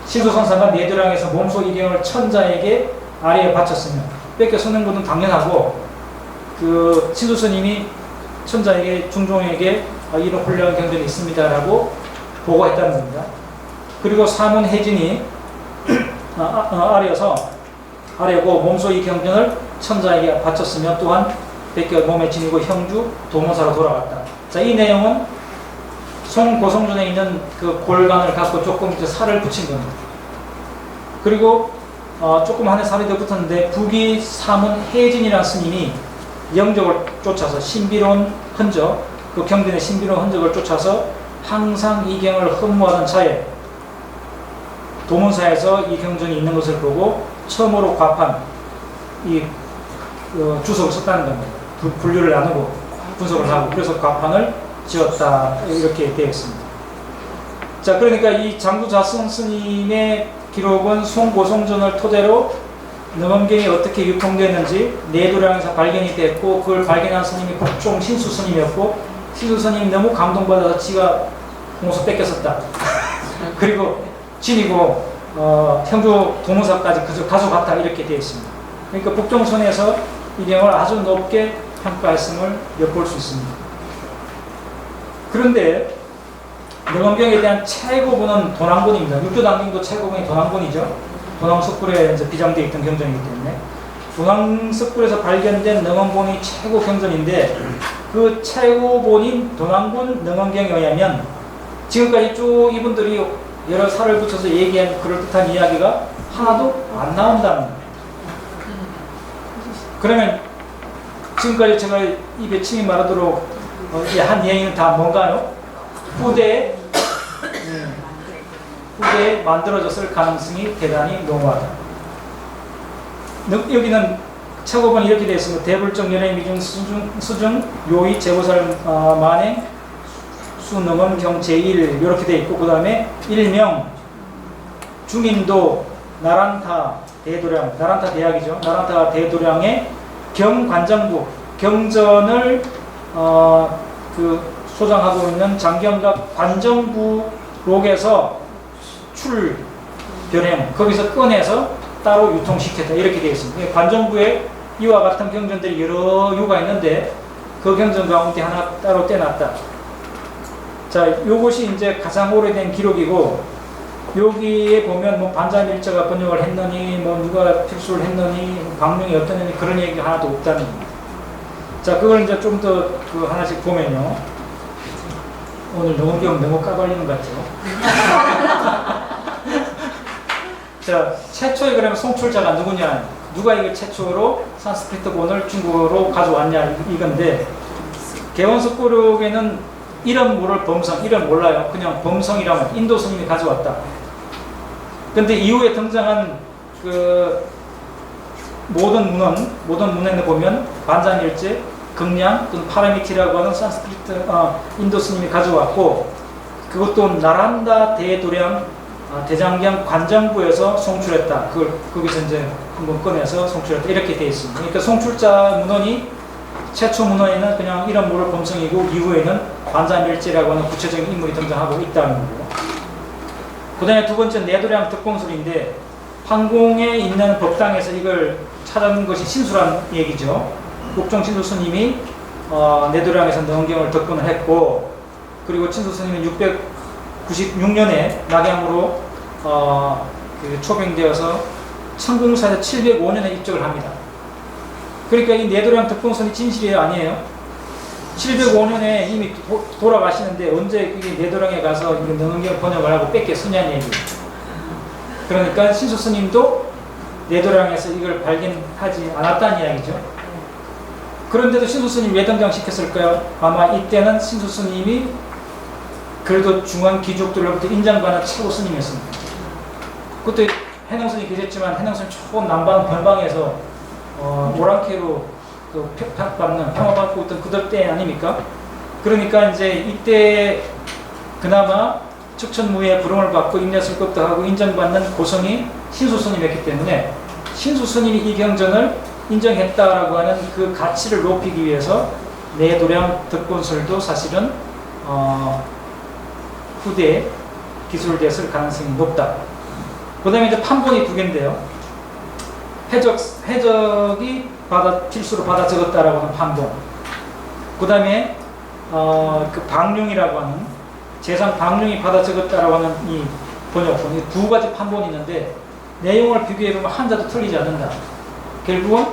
신수선사가 내도량에서 몸소 이 경을 천자에게 아래에 바쳤으면 뺏겨 쓰는 것은 당연하고 신수스님이 천자에게 중종에게 이런 훌륭한 경전이 있습니다라고 보고했다는 겁니다. 그리고 사문 혜진이 아래고 몸소 이 경전을 천자에게 바쳤으며 또한 뺏겨 몸에 지니고 형주 도모사로 돌아갔다. 자, 이 내용은 송고성전에 있는 그 골간을 갖고 조금 이제 살을 붙인 겁니다. 그리고 조금 안에 살이 더 붙었는데 북이 사문 해진이라는 스님이 영적을 쫓아서 신비로운 흔적, 그 경전의 신비로운 흔적을 쫓아서 항상 이 경을 흠모하던 차에 도문사에서 이 경전이 있는 것을 보고 처음으로 과판, 이 주석을 썼다는 겁니다. 분류를 나누고 분석을 하고 그래서 과판을 지었다 이렇게 되어 있습니다. 자, 그러니까 이 장구자성 스님의 기록은 송고성전을 토대로 능엄경이 어떻게 유통되었는지 내도량에서 발견이 됐고 그걸 발견한 스님이 국종 신수 스님이었고 신수 스님이 너무 감동받아서 지가 공수 뺏겼었다. 그리고 지니고 형주 도무사까지 그저 가져갔다 이렇게 되어 있습니다. 그러니까 북종선에서 이 경을 아주 높게 평가했음을 엿볼 수 있습니다. 그런데 능엄경에 대한 최고본은 도낭본입니다. 육조당경도 최고본이 도낭본이죠. 도낭석굴에 이제 비장되어 있던 경전이기 때문에 도낭석굴에서 발견된 능엄본이 최고 경전인데 그 최고본인 도낭본 능엄경에 의하면 지금까지 쭉 이분들이 여러 살을 붙여서 얘기한 그럴듯한 이야기가 하나도 안 나온다는 거예요. 그러면 지금까지 제가 입에 침이 마르도록 한 얘기는 다 뭔가요? 후대에 만들어졌을 가능성이 대단히 농후하다. 여기는 최고본이 이렇게 되어 있습니다. 대불정 연예 미중 수중 요의 제보살 만행 수능엄경 제1 이렇게 되어 있고 그 다음에 일명 중인도 나란타 대도량, 나란타 대학이죠. 나란타 대도량의 경관정부 경전을 그 소장하고 있는 장경각 관정부록에서 출변행 거기서 꺼내서 따로 유통시켰다 이렇게 되어 있습니다. 관정부에 이와 같은 경전들이 여러 유가 있는데 그 경전 가운데 하나 따로 떼놨다. 자, 요것이 이제 가장 오래된 기록이고 여기에 보면 뭐 반자밀자가 번역을 했느니 뭐 누가 필수를 했느니 강릉이 어떠느니 그런 얘기가 하나도 없다는 겁니다. 자, 그걸 이제 좀 더 그 하나씩 보면요. 오늘 너무 까발리는 것 같죠? 자, 최초에 그러면 송출자가 누구냐? 누가 이걸 최초로 산스크리트본을 중국어로 가져왔냐 이건데 개원석고록에는 이름 모를 범성, 이름 몰라요. 그냥 범성이라면 인도 스님이 가져왔다. 근데 이후에 등장한 그 모든 문헌에 보면 반자밀제, 극량, 또는 파라미티라고 하는 산스크리트 인도 스님이 가져왔고 그것도 나란다 대도량 대장경 관정부에서 송출했다. 그걸 거기서 이제 한번 꺼내서 송출했다. 이렇게 되어 있습니다. 그러니까 송출자 문헌이 최초 문헌에는 그냥 이름 모를 범성이고 이후에는 반자밀제라고 하는 구체적인 인물이 등장하고 있다는 거고. 그 다음에 두 번째 내도량 득공술인데 황공에 있는 법당에서 이걸 찾은 것이 신수란 얘기죠. 국종 친수 스님이 내도량에서 능엄경을 득본을 했고 그리고 친수 스님은 696년에 낙양으로 그 초빙되어서 성공사에서 705년에 입적을 합니다. 그러니까 이 내도량 득본선이 진실이에요, 아니에요? 705년에 이미 돌아가시는데 언제 이게 내도량에 가서 능엄경 번역을 하고 뺏겼으냐는 얘기예요. 그러니까 신수 스님도 내도량에서 이걸 발견하지 않았다는 이야기죠. 그런데도 신수 스님이 왜 등장시켰을까요? 아마 이때는 신수 스님이 그래도 중앙 귀족들로부터 인정받는 최고 스님이었습니다. 그때 해능선이 계셨지만 해능선이 조금 남방 변방에서 오랑캐로 평화받고 있던 그들 때 아닙니까? 그러니까 이제 이때 그나마 측천무의 부름을 받고 인내쓸 것도 하고 인정받는 고성이 신수 스님이었기 때문에 신수 스님이 이 경전을 인정했다라고 하는 그 가치를 높이기 위해서 내도량 득본설도 사실은 후대에 기술됐을 가능성이 높다. 그 다음에 이제 판본이 두 개인데요. 해적이 필수로 받아 적었다라고 하는 판본. 그 다음에 그 방룡이라고 하는 재상 방룡이 받아 적었다라고 하는 이 번역본. 이 두 가지 판본이 있는데 내용을 비교해보면 한자도 틀리지 않는다. 결국은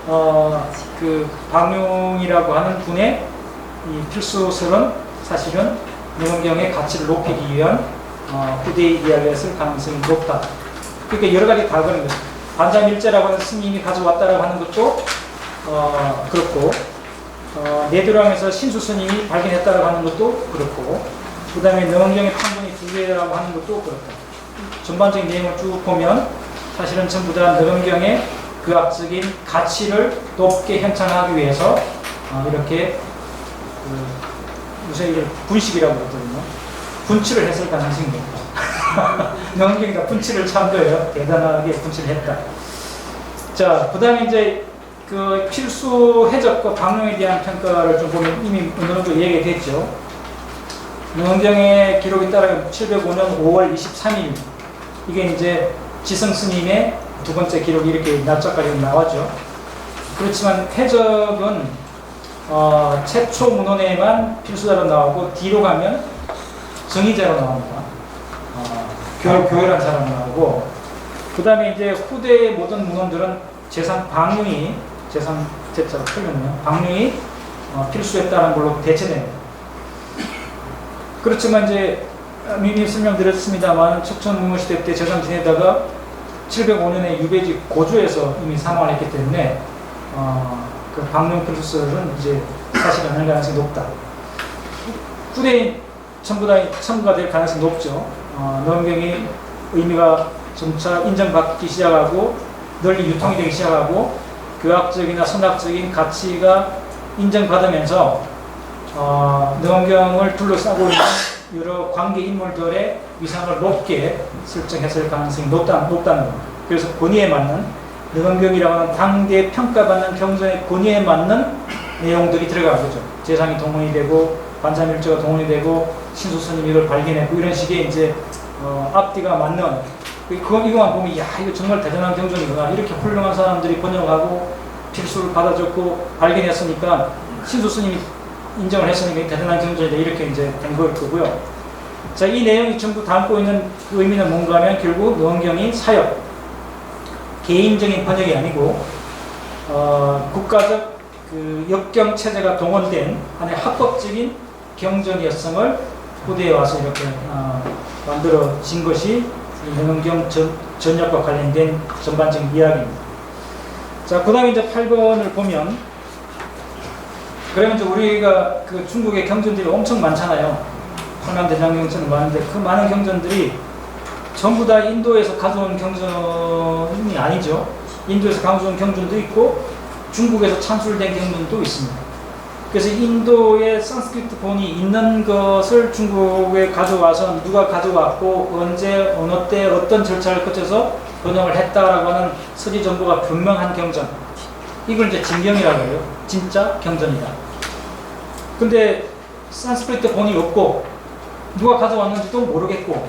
그 방룡이라고 하는 분의 이 필수설은 사실은 능엄경의 가치를 높이기 위한 후대의 이야기였을 가능성이 높다. 그러니까 여러 가지 다그는 거죠. 반자밀제라고 하는 스님이 가져왔다라고 하는 것도 그렇고, 네드랑에서 신수 스님이 발견했다라고 하는 것도 그렇고, 그 다음에 능엄경의 판본이 두 개라고 하는 것도 그렇다. 전반적인 내용을 쭉 보면 사실은 전부 다 능엄경의 의학적인 가치를 높게 현찬하기 위해서 이렇게 요새 이걸 분식이라고 그러거든요. 분칠을 했을 가능성이 높다. 능엄경이 분칠을 참 거예요. 대단하게 분칠을 했다. 자, 그 다음에 이제 그 필수 해적과 방룡에 대한 평가를 좀 보면 이미 어느 정도 얘기됐죠. 능엄경의 기록에 따라 705년 5월 23일 이게 이제 지성 스님의 두 번째 기록이 이렇게 날짜까지 나왔죠. 그렇지만 해적은 최초 문헌에만 필수자로 나오고 뒤로 가면 정의자로 나옵니다. 교회란 사람 나오고, 그 다음에 이제 후대의 모든 문헌들은 재상 방룡이, 재상 제자로 틀렸네요. 방룡이 필수했다는 걸로 대체됩니다. 그렇지만 이제 미리 설명드렸습니다만 척천문무 시대 때 재상 지내다가 705년에 유배지 고주에서 이미 사망을 했기 때문에 그 방룡 필수설은 이제 사실 않을 가능성이 높다. 후대인 전부 다 첨부가 될 가능성이 높죠. 능엄경이 의미가 점차 인정받기 시작하고 널리 유통이 되기 시작하고 교학적이나 선학적인 가치가 인정받으면서 능엄경을 둘러싸고 있는 여러 관계 인물들의 위상을 높게 설정했을 가능성이 높다는 겁니다. 그래서 권위에 맞는 능엄경이라고 하는 당대 평가받는 경전의 권위에 맞는 내용들이 들어간 거죠. 재상이 동원이 되고 반자밀제가 동원이 되고 신수스님이 이걸 발견했고 이런 식의 이제 앞뒤가 맞는 이거만 보면 야 이거 정말 대단한 경전이구나 이렇게 훌륭한 사람들이 번역하고 필수를 받아줬고 발견했으니까 신수스님이 인정을 했으니까 대단한 경전이다 이렇게 이제 된 걸 거고요. 자, 이 내용이 전부 담고 있는 그 의미는 뭔가 하면 결국 능엄경이 사역, 개인적인 번역이 아니고 국가적 그 역경 체제가 동원된 하나의 합법적인 경전이었음을 후대에 와서 이렇게 만들어진 것이 능엄경 전역과 관련된 전반적인 이야기입니다. 자, 그 다음에 이제 8번을 보면 그러면 이제 우리가 그 중국의 경전들이 엄청 많잖아요. 황남대장경전은 많은데 그 많은 경전들이 전부 다 인도에서 가져온 경전이 아니죠. 인도에서 가져온 경전도 있고 중국에서 찬술된 경전도 있습니다. 그래서 인도에 산스크리트 본이 있는 것을 중국에 가져와서 누가 가져왔고 언제 어느 때 어떤 절차를 거쳐서 번역을 했다라고 하는 서지 정보가 분명한 경전, 이걸 이제 진경이라고 해요. 진짜 경전이다. 근데 산스크리트 본이 없고 누가 가져왔는지도 모르겠고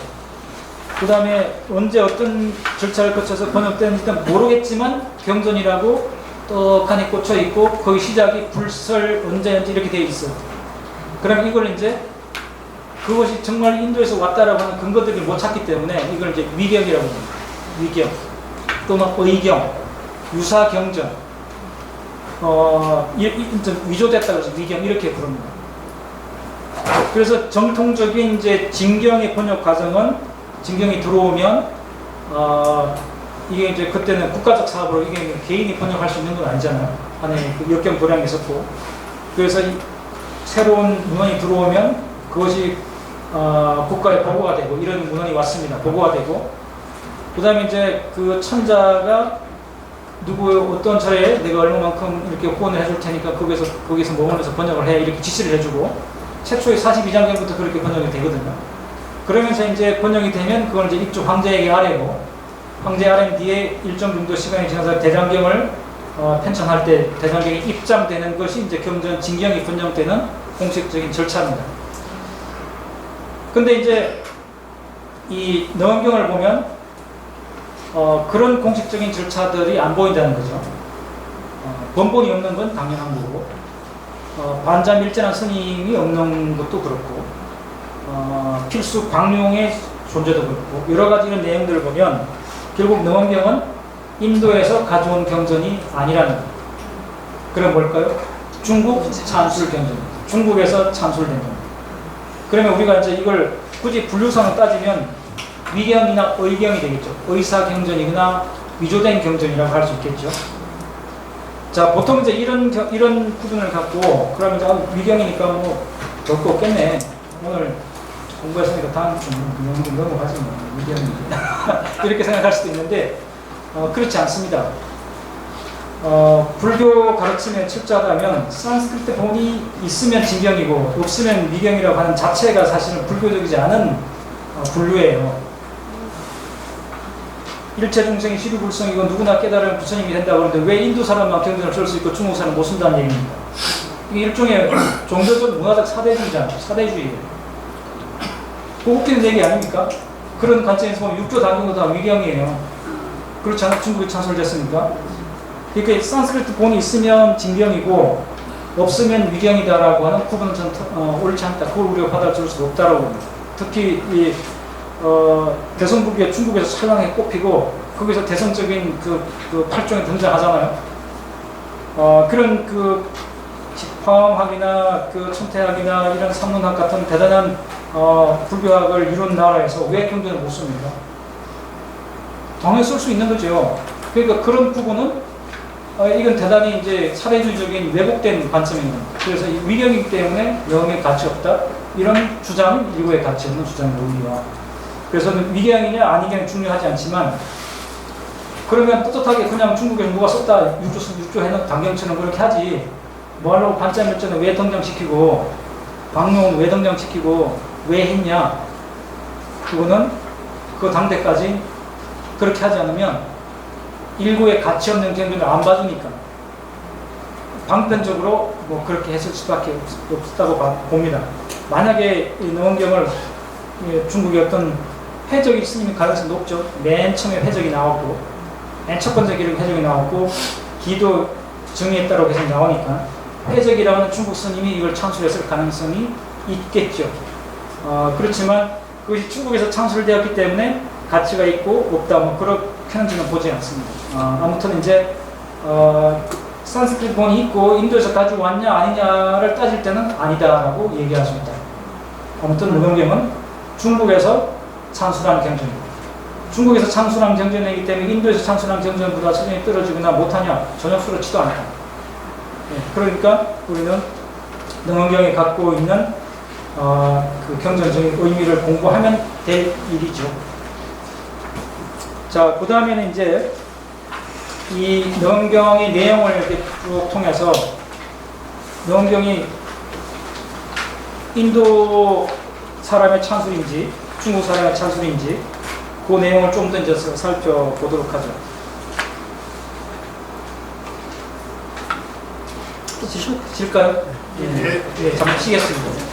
그 다음에 언제 어떤 절차를 거쳐서 번역됐는지는 모르겠지만 경전이라고 떡하니 꽂혀 있고 거기 시작이 불설 언제 이렇게 되어 있어요. 그럼 이걸 이제 그것이 정말 인도에서 왔다라고 하는 근거들을 못 찾기 때문에 이걸 이제 위경이라고 합니다. 위경 또는 의경, 유사경전, 위조됐다고 해서 위경 이렇게 부릅니다. 그래서 정통적인 이제 진경의 번역 과정은 진경이 들어오면 이게 이제 그때는 국가적 사업으로 이게 개인이 번역할 수 있는 건 아니잖아요. 안에 그 역경 도량이 있었고 그래서 이 새로운 문헌이 들어오면 그것이 국가에 보고가 되고 이런 문헌이 왔습니다. 보고가 되고 그 다음에 이제 그 천자가 누구 어떤 차례에 내가 얼마만큼 이렇게 후원을 해줄 테니까 거기서 머물러서 번역을 해 이렇게 지시를 해주고 최초의 42장경부터 그렇게 번역이 되거든요. 그러면서 이제 번역이 되면 그걸 이제 입주 황제에게 아뢰고 황제 아뢰 뒤에 일정 정도 시간이 지나서 대장경을 편찬할 때 대장경이 입장되는 것이 이제 경전 진경이 번역되는 공식적인 절차입니다. 근데 이제 이 능엄경을 보면 그런 공식적인 절차들이 안 보인다는 거죠. 번본이 없는 건 당연한 거고 반자밀제한 스님이 없는 것도 그렇고 필수 광룡의 존재도 그렇고 여러 가지 이런 내용들을 보면 결국 능엄경은 인도에서 가져온 경전이 아니라는 거예요. 그럼 뭘까요? 중국 찬술 경전. 중국에서 찬술된 겁니다. 그러면 우리가 이제 이걸 굳이 분류상을 따지면 위경이나 의경이 되겠죠. 의사경전이거나 위조된 경전이라고 할 수 있겠죠. 자, 보통 이제 이런 구분을 갖고, 그러면 이제 위경이니까 뭐, 별거 없겠네. 오늘 공부했으니까 다음 좀 넘어가지 뭐, 위경이. 이렇게 생각할 수도 있는데, 그렇지 않습니다. 불교 가르침에 출자하다면 산스크리트 본이 있으면 진경이고 없으면 미경이라고 하는 자체가 사실은 불교적이지 않은 분류예요. 일체 중생이 시류불성이고 누구나 깨달으면 부처님이 된다고 하는데 왜 인도 사람만 경전을 쓸 수 있고 중국 사람은 못 쓴다는 얘기입니까? 이게 일종의 종교적 문화적 사대주의잖아요. 사대주의예요. 그거 웃기는 얘기 아닙니까? 그런 관점에서 보면 육조 단경도 다 위경이에요. 그렇지 않아? 중국이 찬설됐으니까. 그러니까 산스크리트 본이 있으면 진경이고 없으면 위경이다라고 하는 구분은 전 옳지 않다. 그걸 우리가 받아줄 수가 없다라고 봅니다. 특히 이 대성불교가 중국에서 찬란하게 꼽히고 거기서 대성적인 그 팔종이 등장하잖아요. 그런 그 화엄학이나 그 천태학이나 이런 산문학 같은 대단한 불교학을 이룬 나라에서 왜 경전을 못 씁니까? 당연히 쓸 수 있는 거죠. 그러니까 그런 부분은 이건 대단히 이제 사대주의적인 왜곡된 관점입니다. 그래서 위경이기 때문에 영의 가치 없다. 이런 주장은 일부의 가치 없는 주장이 오히려. 그래서 위경이냐 아니냐는 중요하지 않지만 그러면 떳떳하게 그냥 중국에 누가 썼다 육조 해놓은 당경처럼 그렇게 하지 뭐하려고 반짜밀전에 왜 등장시키고 방용은 왜 등장시키고 왜 했냐 그거는 그 당대까지 그렇게 하지 않으면 일부의 가치 없는 경전을 안 봐주니까 방편적으로 뭐 그렇게 했을 수밖에 없다고 봅니다. 만약에 이 능원경을 중국의 어떤 회적이 스님이 가능성이 높죠. 맨 처음에 회적이 나왔고 맨 첫 번째 기록 회적이 나왔고 기도 정의했다고 계속 나오니까 회적이라는 중국 스님이 이걸 창술했을 가능성이 있겠죠. 그렇지만 그것이 중국에서 창술되었기 때문에 가치가 있고 없다 뭐 그렇게는 저는 보지 않습니다. 아무튼 이제 산스크리트 본이 있고 인도에서 가지고 왔냐 아니냐를 따질 때는 아니다라고 얘기할 수 있다. 아무튼 능원경은 중국에서 창술한 경전입니다. 중국에서 창술한 경전이기 때문에 인도에서 창술한 경전보다 수준이 떨어지거나 못하냐 전혀 그렇지도 않다. 그러니까 우리는 능원경이 갖고 있는 그 경전적인 의미를 공부하면 될 일이죠. 자, 그 다음에는 이제 이 능원경의 내용을 이렇게 쭉 통해서 능원경이 인도 사람의 찬술인지 중국 사람의 찬술인지 그 내용을 좀 더 이제 살펴보도록 하죠. 쉴까요? 예, 잠시 쉬겠습니다.